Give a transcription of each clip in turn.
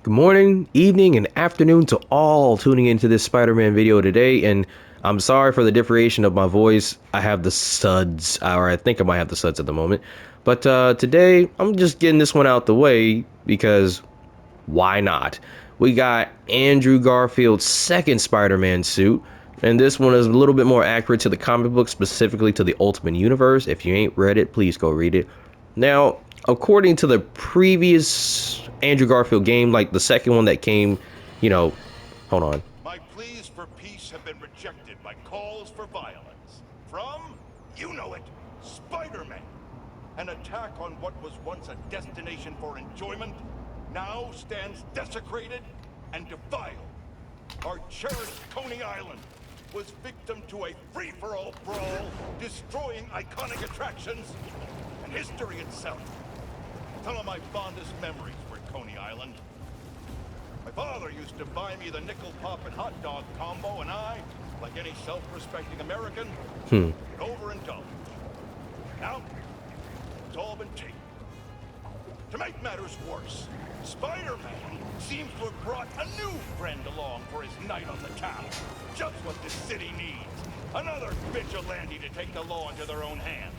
Good morning, evening, and afternoon to all tuning into this Spider-Man video today. And I'm sorry for the differentiation of my voice. I have the suds, or I think I might have the suds at the moment. But today, I'm just getting this one out the way because why not? We got Andrew Garfield's second Spider-Man suit. And this one is a little bit more accurate to the comic book, specifically to the Ultimate Universe. If you ain't read it, please go read it. Now, according to the previous Andrew Garfield game, like the second one that came, hold on. My pleas for peace have been rejected by calls for violence. From, you know it, Spider-Man. An attack on what was once a destination for enjoyment now stands desecrated and defiled. Our cherished Coney Island was victim to a free-for-all brawl, destroying iconic attractions and history itself. Some of my fondest memories were at Coney Island. My father used to buy me the nickel pop and hot dog combo, and I, like any self-respecting American, would overindulge. Now, it's all been taken. To make matters worse, Spider-Man seems to have brought a new friend along for his night on the town. Just what this city needs. Another vigilante to take the law into their own hands.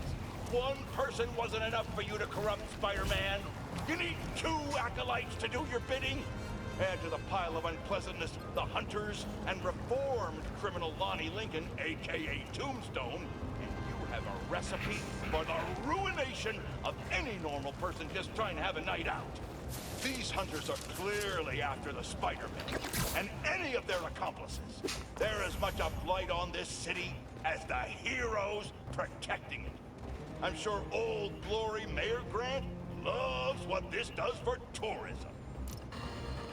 One person wasn't enough for you to corrupt Spider-Man. You need two acolytes to do your bidding. Add to the pile of unpleasantness the Hunters and reformed criminal Lonnie Lincoln, aka Tombstone, and you have a recipe for the ruination of any normal person just trying to have a night out. These Hunters are clearly after the Spider-Man and any of their accomplices. They're as much a blight on this city as the heroes protecting it. I'm sure Old Glory Mayor Grant loves what this does for tourism.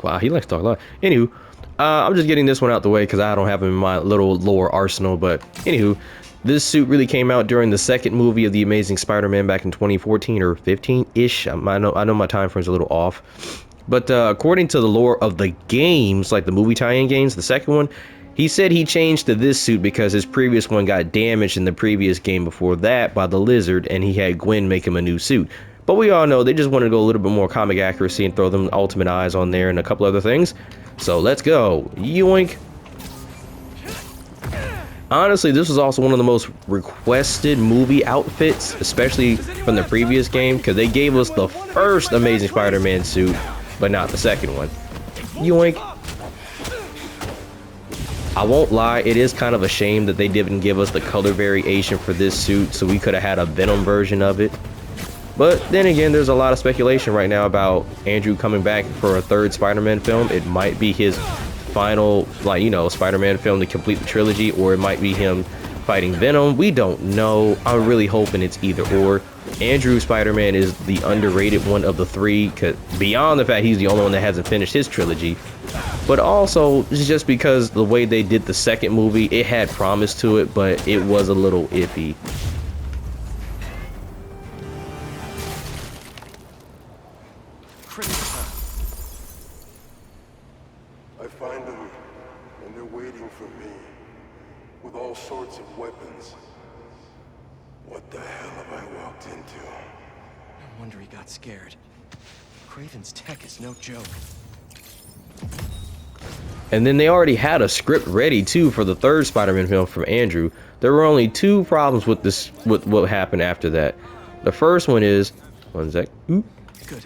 Wow, he likes to talk a lot. Anywho, I'm just getting this one out the way because I don't have him in my little lore arsenal. But anywho, this suit really came out during the second movie of The Amazing Spider-Man back in 2014 or 15-ish. I know my time frame's a little off. But according to the lore of the games, like the movie tie-in games, the second one, he said he changed to this suit because his previous one got damaged in the previous game before that by the Lizard, and he had Gwen make him a new suit. But we all know they just wanted to go a little bit more comic accuracy and throw them Ultimate Eyes on there and a couple other things. So let's go. Yoink. Honestly, this was also one of the most requested movie outfits, especially from the previous game, because they gave us the first Amazing Spider-Man suit, but not the second one. Yoink. I won't lie, it is kind of a shame that they didn't give us the color variation for this suit, so we could have had a Venom version of it. But then again, there's a lot of speculation right now about Andrew coming back for a third Spider-Man film. It might be his final, Spider-Man film to complete the trilogy, or it might be him fighting Venom. We don't know. I'm really hoping it's either or. Andrew Spider-Man is the underrated one of the three, beyond the fact he's the only one that hasn't finished his trilogy. But also, it's just because the way they did the second movie, it had promise to it, but it was a little iffy. I find them, and they're waiting for me, with all sorts of weapons. What the hell have I walked into? No wonder he got scared. Craven's tech is no joke. And then they already had a script ready too for the third Spider-Man film from Andrew. There were only two problems with this, with what happened after that. The first one is, one sec. Oop. Good.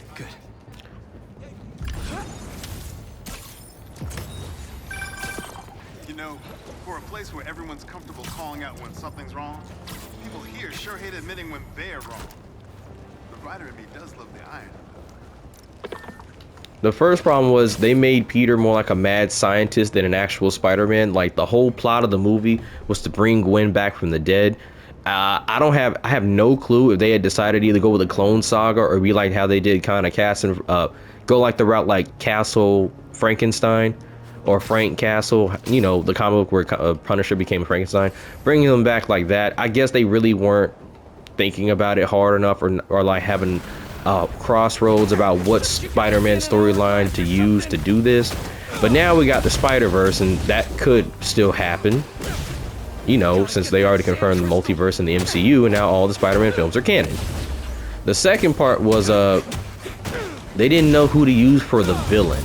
You know, for a place where everyone's comfortable calling out when something's wrong, people here sure hate admitting when they're wrong. The writer in me does love the iron. The first problem was they made Peter more like a mad scientist than an actual Spider-Man. Like, the whole plot of the movie was to bring Gwen back from the dead. I have no clue if they had decided to either go with a Clone Saga or be like how they did kind of cast and go like the route like Castle Frankenstein or Frank Castle, the comic book where Punisher became Frankenstein. Bringing them back like that, I guess they really weren't thinking about it hard enough, or like having crossroads about what Spider-Man storyline to use to do this. But now we got the Spider-Verse, and that could still happen, since they already confirmed the multiverse in the MCU, and now all the Spider-Man films are canon. The second part was they didn't know who to use for the villain.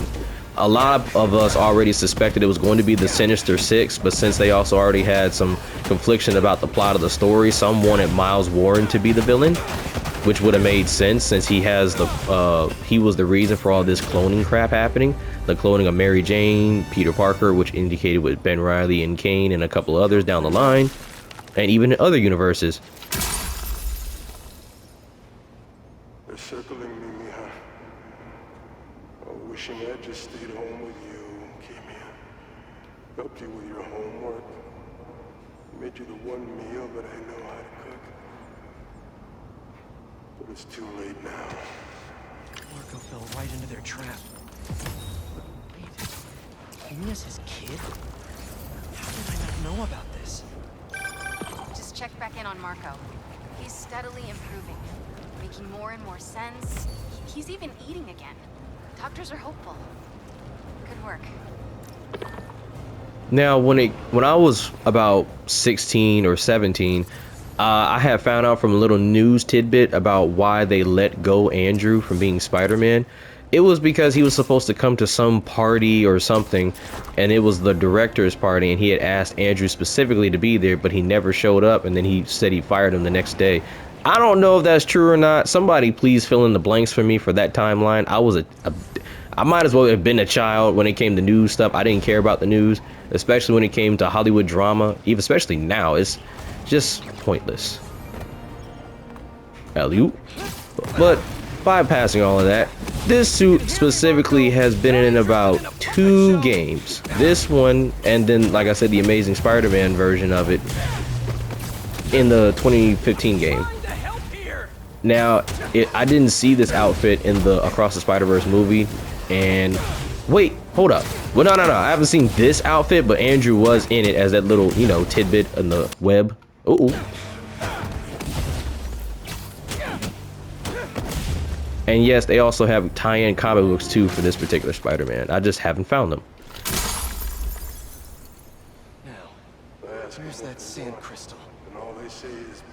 a lot of us already suspected it was going to be the Sinister Six, but since they also already had some confliction about the plot of the story, some wanted Miles Warren to be the villain, which would have made sense since he has the he was the reason for all this cloning crap happening. The cloning of Mary Jane, Peter Parker, which indicated with Ben Reilly and Kane and a couple others down the line, and even in other universes. They're circling me, Mija. Oh, wishing I'd just stayed home with you, Kimia. Helped you with your homework. Made you the one meal that I know how to cook. But it's too late now. Marco fell right into their trap. Wait, Kimia's his kid? How did I not know about this? Just check back in on Marco. He's steadily improving, making more and more sense. He's even eating again. Doctors are hopeful. Good work. Now, when I was about 16 or 17, I had found out from a little news tidbit about why they let go Andrew from being Spider-Man. It was because he was supposed to come to some party or something, and it was the director's party, and he had asked Andrew specifically to be there, but he never showed up, and then he said he fired him the next day. I don't know if that's true or not. Somebody please fill in the blanks for me for that timeline. I might as well have been a child when it came to news stuff. I didn't care about the news, especially when it came to Hollywood drama, even especially now. It's just pointless. Alley-oop. But bypassing all of that, this suit specifically has been in about 2 games. This one, and then, like I said, the Amazing Spider-Man version of it in the 2015 game. Now, I didn't see this outfit in the Across the Spider-Verse movie, and wait, hold up. Well, no, I haven't seen this outfit, but Andrew was in it as that little, you know, tidbit in the web. Uh-oh. And yes, they also have tie-in comic books too for this particular Spider-Man. I just haven't found them. Now, where's that sand crystal? And all they say is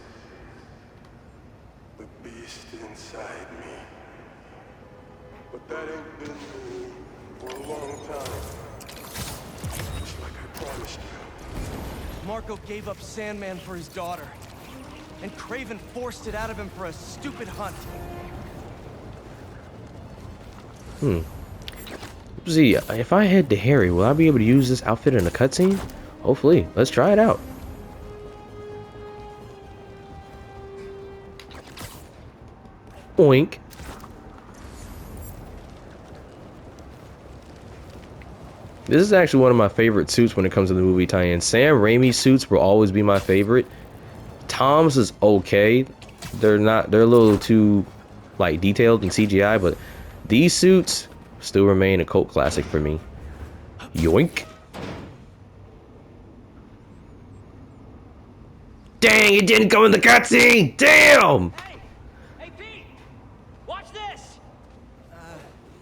the beast inside me. But that ain't been me for a long time. Just like I promised you. Marco gave up Sandman for his daughter, and Kraven forced it out of him for a stupid hunt. See, if I head to Harry, will I be able to use this outfit in a cutscene? Hopefully. Let's try it out. Oink. This is actually one of my favorite suits when it comes to the movie tie-in. Sam Raimi's suits will always be my favorite. Tom's is okay. They're a little too like detailed in CGI, but these suits still remain a cult classic for me. Yoink. Dang, it didn't go in the cutscene! Damn! Hey Pete! Watch this!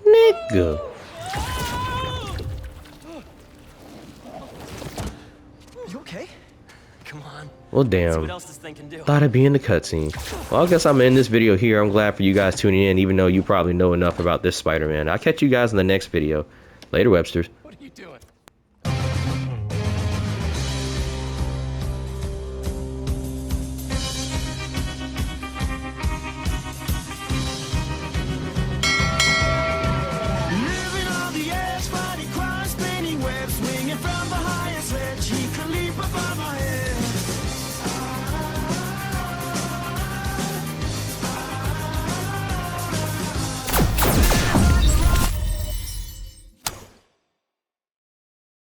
Nigga. You okay? Come on. Well, See damn. what else this thing can do. Thought I'd be in the cutscene. Well, I guess I'm in this video here. I'm glad for you guys tuning in, even though you probably know enough about this Spider-Man. I'll catch you guys in the next video. Later, Websters.